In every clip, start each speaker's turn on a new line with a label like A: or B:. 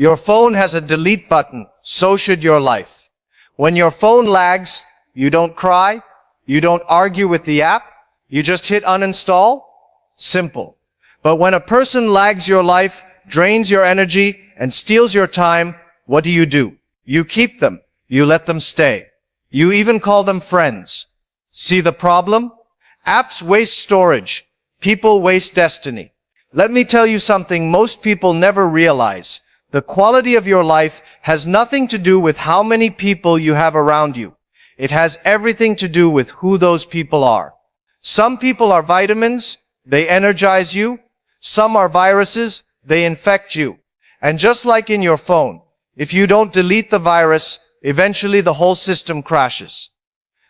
A: Your phone has a delete button, so should your life. When your phone lags, you don't cry, you don't argue with the app, you just hit uninstall. Simple. But when a person lags your life, drains your energy, and steals your time, what do? You keep them. You let them stay. You even call them friends. See the problem? Apps waste storage. People waste destiny. Let me tell you something most people never realize. The quality of your life has nothing to do with how many people you have around you. It has everything to do with who those people are. Some people are vitamins. They energize you. Some are viruses. They infect you. And just like in your phone, if you don't delete the virus, eventually the whole system crashes.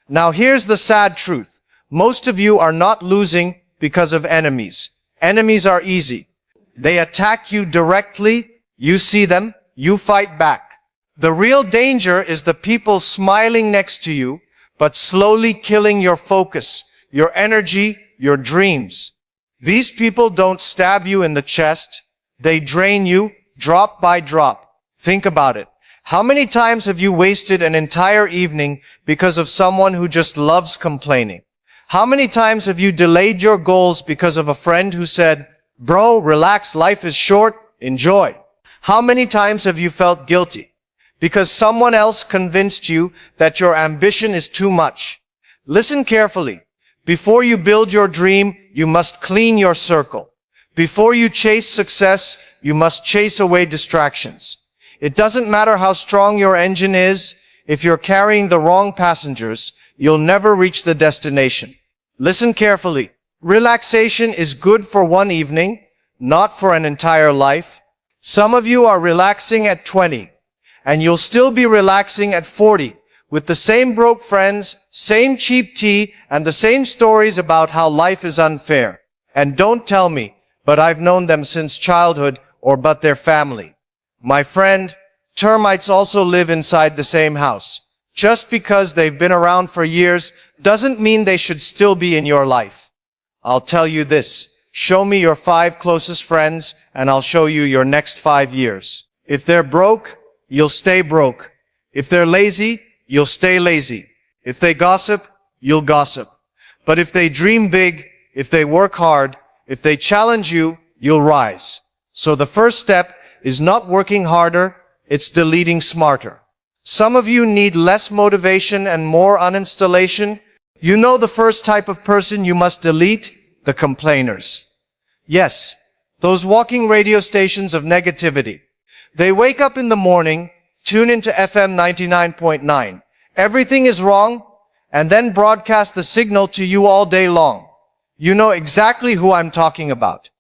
A: Now here's the sad truth. Most of you are not losing because of enemies. Enemies are easy. They attack you directly. You see them. You fight back. The real danger is the people smiling next to you, but slowly killing your focus, your energy, your dreams. These people don't stab you in the chest. They drain you drop by drop. Think about it. How many times have you wasted an entire evening because of someone who just loves complaining? How many times have you delayed your goals because of a friend who said, "Bro, relax, life is short, enjoy"? How many times have you felt guilty because someone else convinced you that your ambition is too much? Listen carefully. Before you build your dream, you must clean your circle. Before you chase success, you must chase away distractions. It doesn't matter how strong your engine is. If you're carrying the wrong passengers, you'll never reach the destination. Listen carefully. Relaxation is good for one evening, not for an entire life. Some of you are relaxing at 20, and you'll still be relaxing at 40, with the same broke friends, same cheap tea, and the same stories about how life is unfair. And don't tell me, but I've known them since childhood, or but their family. My friend, termites also live inside the same house. Just because they've been around for years doesn't mean they should still be in your life. I'll tell you this. Show me your 5 closest friends, and I'll show you your next 5 years. If they're broke, you'll stay broke. If they're lazy, you'll stay lazy. If they gossip, you'll gossip. But if they dream big, if they work hard, if they challenge you, you'll rise. So the first step is not working harder, it's deleting smarter. Some of you need less motivation and more uninstallation. You know the first type of person you must delete? The complainers. Yes, those walking radio stations of negativity. They wake up in the morning, tune into FM 99.9. Everything is wrong, and then broadcast the signal to you all day long. You know exactly who I'm talking about.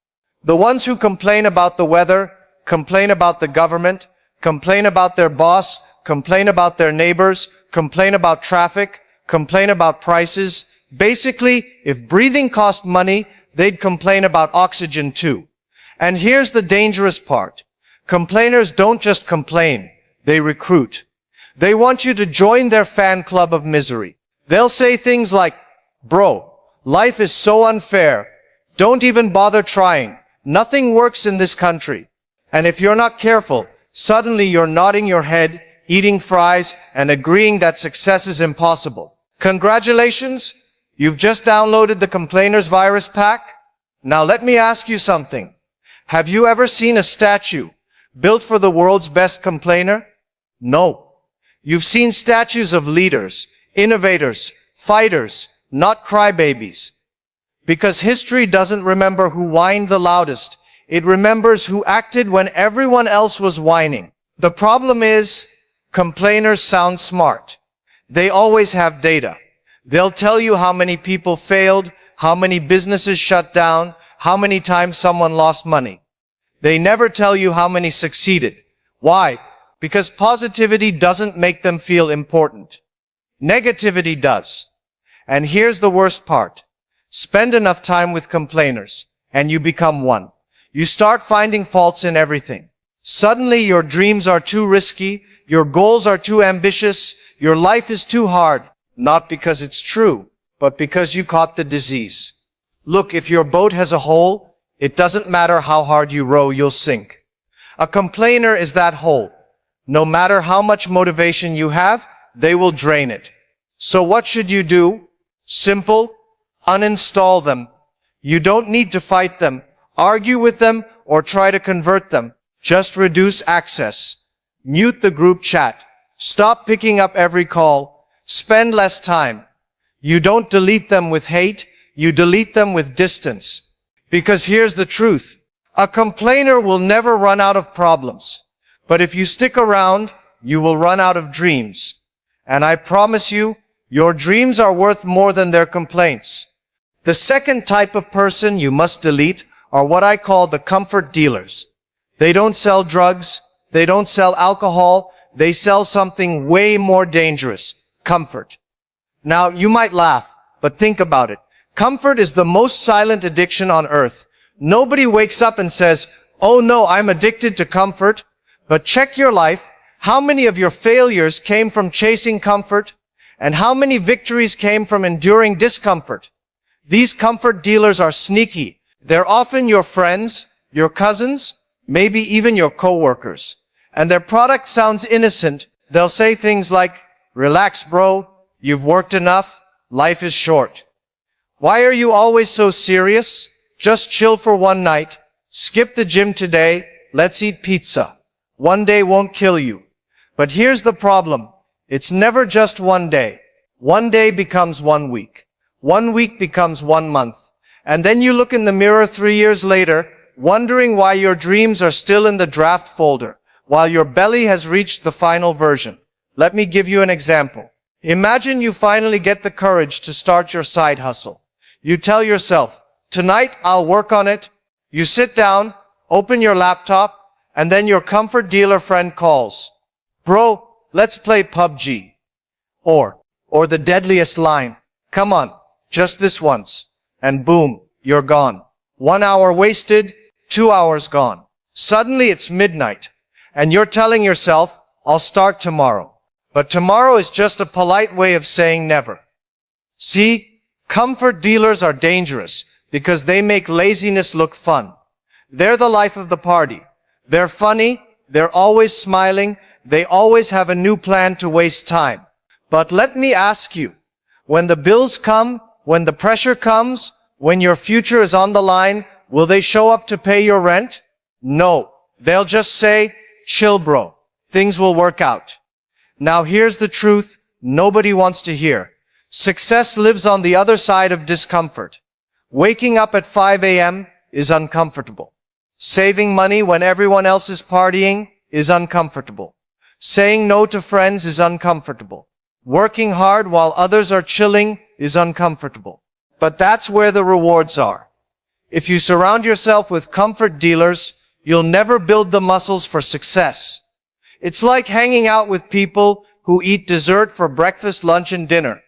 A: The ones who complain about the weather, complain about the government, complain about their boss, complain about their neighbors, complain about traffic, complain about prices. Basically, if breathing cost money, they'd complain about oxygen too. And here's the dangerous part. Complainers don't just complain, they recruit. They want you to join their fan club of misery. They'll say things like, "Bro, life is so unfair. Don't even bother trying. Nothing works in this country." And if you're not careful, suddenly you're nodding your head, eating fries, and agreeing that success is impossible. Congratulations, you've just downloaded the Complainers Virus Pack. Now let me ask you something. Have you ever seen a statue built for the world's best complainer? No. You've seen statues of leaders, innovators, fighters, not crybabies. Because history doesn't remember who whined the loudest. It remembers who acted when everyone else was whining. The problem is, complainers sound smart. They always have data. They'll tell you how many people failed, how many businesses shut down, how many times someone lost money. They never tell you how many succeeded. Why? Because positivity doesn't make them feel important. Negativity does. And here's the worst part. Spend enough time with complainers, and you become one. You start finding faults in everything. Suddenly your dreams are too risky, your goals are too ambitious, your life is too hard. Not because it's true, but because you caught the disease. Look, if your boat has a hole, it doesn't matter how hard you row, you'll sink. A complainer is that hole. No matter how much motivation you have, they will drain it. So what should you do? Simple. Uninstall them. You don't need to fight them, argue with them, or try to convert them. Just reduce access. Mute the group chat. Stop picking up every call. Spend less time. You don't delete them with hate, you delete them with distance. Because here's the truth. A complainer will never run out of problems. But if you stick around, you will run out of dreams. And I promise you, your dreams are worth more than their complaints. The second type of person you must delete are what I call the comfort dealers. They don't sell drugs, they don't sell alcohol, they sell something way more dangerous, comfort. Now, you might laugh, but think about it. Comfort is the most silent addiction on earth. Nobody wakes up and says, "Oh no, I'm addicted to comfort." But check your life. How many of your failures came from chasing comfort? And how many victories came from enduring discomfort? These comfort dealers are sneaky. They're often your friends, your cousins, maybe even your coworkers. And their product sounds innocent. They'll say things like, "Relax, bro. You've worked enough. Life is short. Why are you always so serious? Just chill for one night. Skip the gym today. Let's eat pizza. One day won't kill you." But here's the problem. It's never just one day. One day becomes 1 week. 1 week becomes 1 month. And then you look in the mirror 3 years later, wondering why your dreams are still in the draft folder, while your belly has reached the final version. Let me give you an example. Imagine you finally get the courage to start your side hustle. You tell yourself, "Tonight I'll work on it." You sit down, open your laptop, and then your comfort dealer friend calls. "Bro, let's play PUBG." Or the deadliest line, "Come on, just this once." And boom, you're gone. 1 hour wasted, 2 hours gone. Suddenly it's midnight, and you're telling yourself, "I'll start tomorrow." But tomorrow is just a polite way of saying never. See, comfort dealers are dangerous because they make laziness look fun. They're the life of the party. They're funny, they're always smiling, they always have a new plan to waste time. But let me ask you, when the bills come, when the pressure comes, when your future is on the line, will they show up to pay your rent? No. They'll just say, "Chill, bro. Things will work out." Now here's the truth nobody wants to hear. Success lives on the other side of discomfort. Waking up at 5 a.m. is uncomfortable. Saving money when everyone else is partying is uncomfortable. Saying no to friends is uncomfortable. Working hard while others are chilling is uncomfortable. But that's where the rewards are. If you surround yourself with comfort dealers, you'll never build the muscles for success. It's like hanging out with people who eat dessert for breakfast, lunch, and dinner.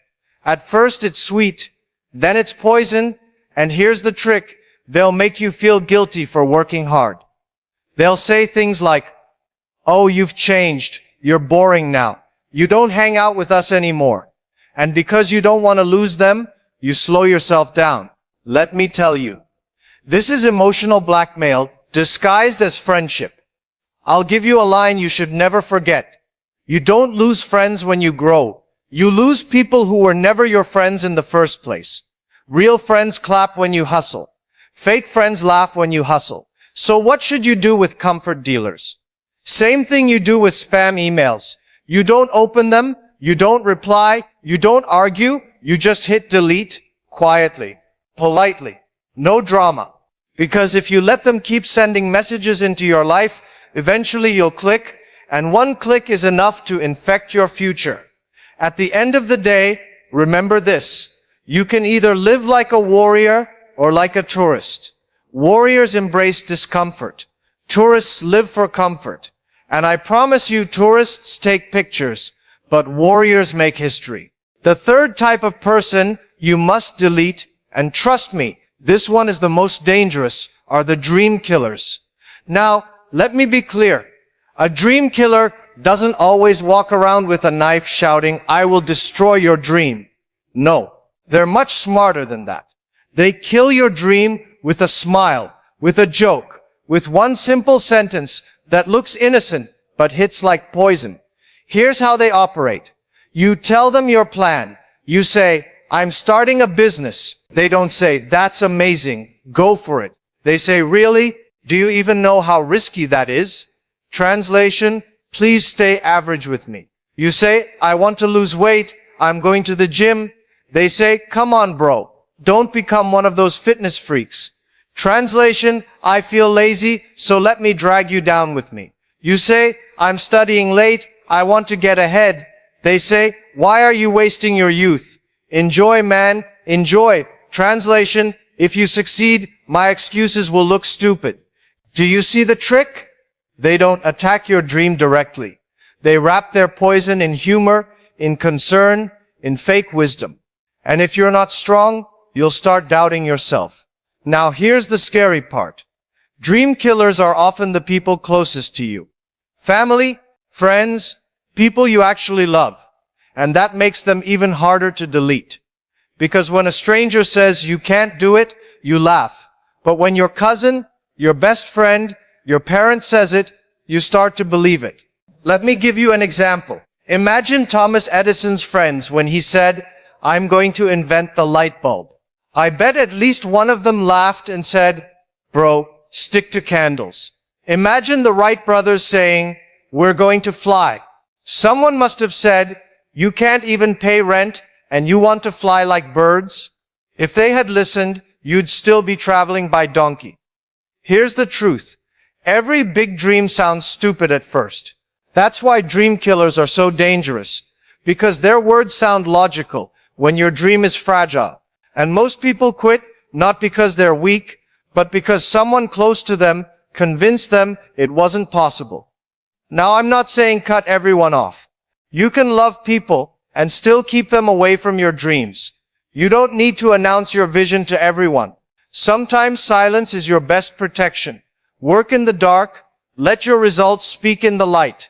A: At first it's sweet, then it's poison, and here's the trick, they'll make you feel guilty for working hard. They'll say things like, "Oh, you've changed, you're boring now. You don't hang out with us anymore." And because you don't want to lose them, you slow yourself down. Let me tell you, this is emotional blackmail disguised as friendship. I'll give you a line you should never forget. You don't lose friends when you grow. You lose people who were never your friends in the first place. Real friends clap when you hustle. Fake friends laugh when you hustle. So what should you do with comfort dealers? Same thing you do with spam emails. You don't open them, you don't reply, you don't argue, you just hit delete quietly, politely, no drama. Because if you let them keep sending messages into your life, eventually you'll click, and one click is enough to infect your future. At the end of the day, remember this. You can either live like a warrior or like a tourist. Warriors embrace discomfort. Tourists live for comfort. And I promise you, tourists take pictures, but warriors make history. The third type of person you must delete, and trust me, this one is the most dangerous, are the dream killers. Now, let me be clear. A dream killer doesn't always walk around with a knife shouting, "I will destroy your dream." No, they're much smarter than that. They kill your dream with a smile, with a joke, with one simple sentence that looks innocent but hits like poison. Here's how they operate. You tell them your plan. You say, I'm starting a business. They don't say, that's amazing. Go for it. They say, really? Do you even know how risky that is? Translation, please stay average with me. You say, I want to lose weight. I'm going to the gym. They say, come on, bro. Don't become one of those fitness freaks. Translation, I feel lazy, so let me drag you down with me. You say, I'm studying late. I want to get ahead. They say, why are you wasting your youth? Enjoy, man. Enjoy. Translation, if you succeed, my excuses will look stupid. Do you see the trick? They don't attack your dream directly. They wrap their poison in humor, in concern, in fake wisdom. And if you're not strong, you'll start doubting yourself. Now here's the scary part. Dream killers are often the people closest to you. Family, friends, people you actually love. And that makes them even harder to delete. Because when a stranger says you can't do it, you laugh. But when your cousin, your best friend, your parent says it, you start to believe it. Let me give you an example. Imagine Thomas Edison's friends when he said, I'm going to invent the light bulb. I bet at least one of them laughed and said, bro, stick to candles. Imagine the Wright brothers saying, we're going to fly. Someone must have said, you can't even pay rent and you want to fly like birds? If they had listened, you'd still be traveling by donkey. Here's the truth. Every big dream sounds stupid at first. That's why dream killers are so dangerous, because their words sound logical when your dream is fragile. And most people quit not because they're weak, but because someone close to them convinced them it wasn't possible. Now, I'm not saying cut everyone off. You can love people and still keep them away from your dreams. You don't need to announce your vision to everyone. Sometimes silence is your best protection. Work in the dark. Let your results speak in the light.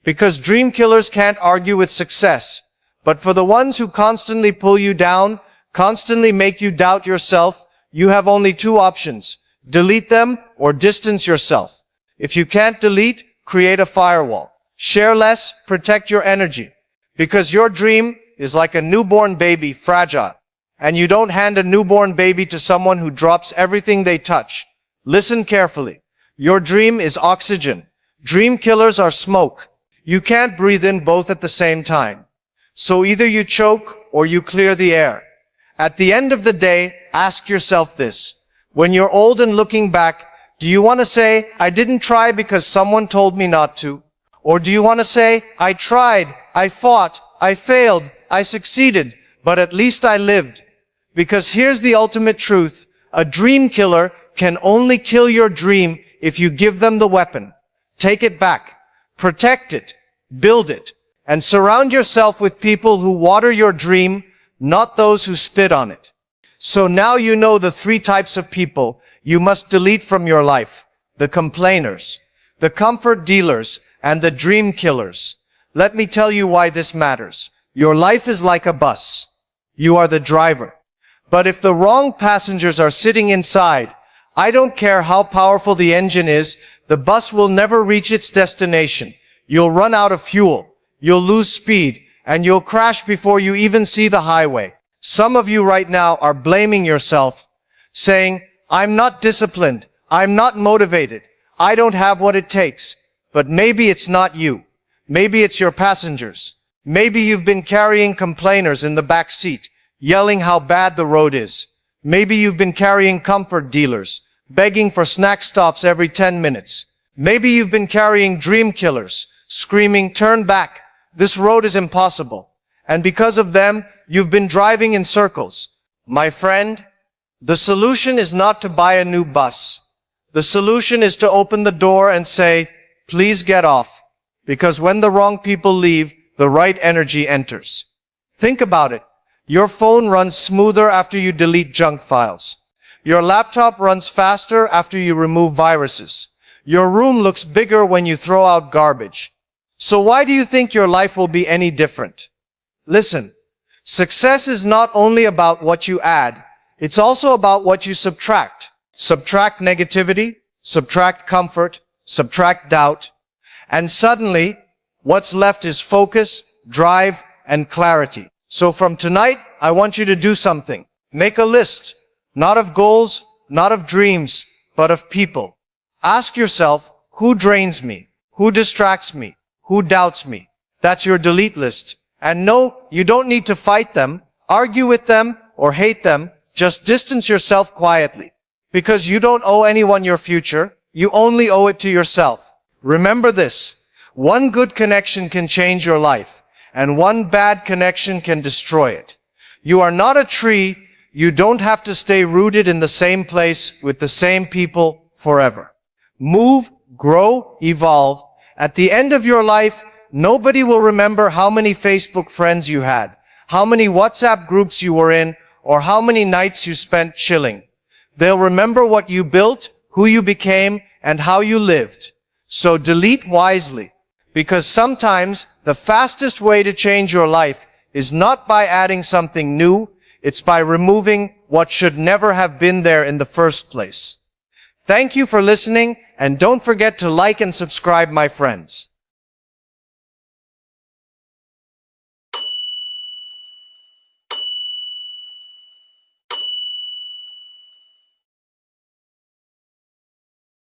A: Because dream killers can't argue with success. But for the ones who constantly pull you down, constantly make you doubt yourself, you have only two options. Delete them or distance yourself. If you can't delete, create a firewall. Share less, protect your energy. Because your dream is like a newborn baby, fragile. And you don't hand a newborn baby to someone who drops everything they touch. Listen carefully. Your dream is oxygen. Dream killers are smoke. You can't breathe in both at the same time. So either you choke or you clear the air. At the end of the day, ask yourself this. When you're old and looking back, do you want to say, I didn't try because someone told me not to? Or do you want to say, I tried, I fought, I failed, I succeeded, but at least I lived? Because here's the ultimate truth. A dream killer can only kill your dream if you give them the weapon. Take it back. Protect it. Build it. And surround yourself with people who water your dream, not those who spit on it. So now you know the three types of people you must delete from your life. The complainers, the comfort dealers, and the dream killers. Let me tell you why this matters. Your life is like a bus. You are the driver. But if the wrong passengers are sitting inside, I don't care how powerful the engine is, the bus will never reach its destination. You'll run out of fuel. You'll lose speed, and you'll crash before you even see the highway. Some of you right now are blaming yourself, saying, I'm not disciplined. I'm not motivated. I don't have what it takes. But maybe it's not you. Maybe it's your passengers. Maybe you've been carrying complainers in the back seat, yelling how bad the road is. Maybe you've been carrying comfort dealers, begging for snack stops every 10 minutes. Maybe you've been carrying dream killers, screaming, turn back. This road is impossible. And because of them, you've been driving in circles. My friend, the solution is not to buy a new bus. The solution is to open the door and say, please get off. Because when the wrong people leave, the right energy enters. Think about it. Your phone runs smoother after you delete junk files. Your laptop runs faster after you remove viruses. Your room looks bigger when you throw out garbage. So why do you think your life will be any different? Listen, success is not only about what you add, it's also about what you subtract. Subtract negativity, subtract comfort, subtract doubt, and suddenly what's left is focus, drive, and clarity. So from tonight, I want you to do something. Make a list, not of goals, not of dreams, but of people. Ask yourself, who drains me? Who distracts me? Who doubts me? That's your delete list. And no, you don't need to fight them, argue with them, or hate them. Just distance yourself quietly. Because you don't owe anyone your future. You only owe it to yourself. Remember this. One good connection can change your life, and one bad connection can destroy it. You are not a tree. You don't have to stay rooted in the same place with the same people forever. Move, grow, evolve. At the end of your life, nobody will remember how many Facebook friends you had, how many WhatsApp groups you were in, or how many nights you spent chilling. They'll remember what you built, who you became, and how you lived. So delete wisely, because sometimes the fastest way to change your life is not by adding something new, it's by removing what should never have been there in the first place. Thank you for listening, and don't forget to like and subscribe, my friends.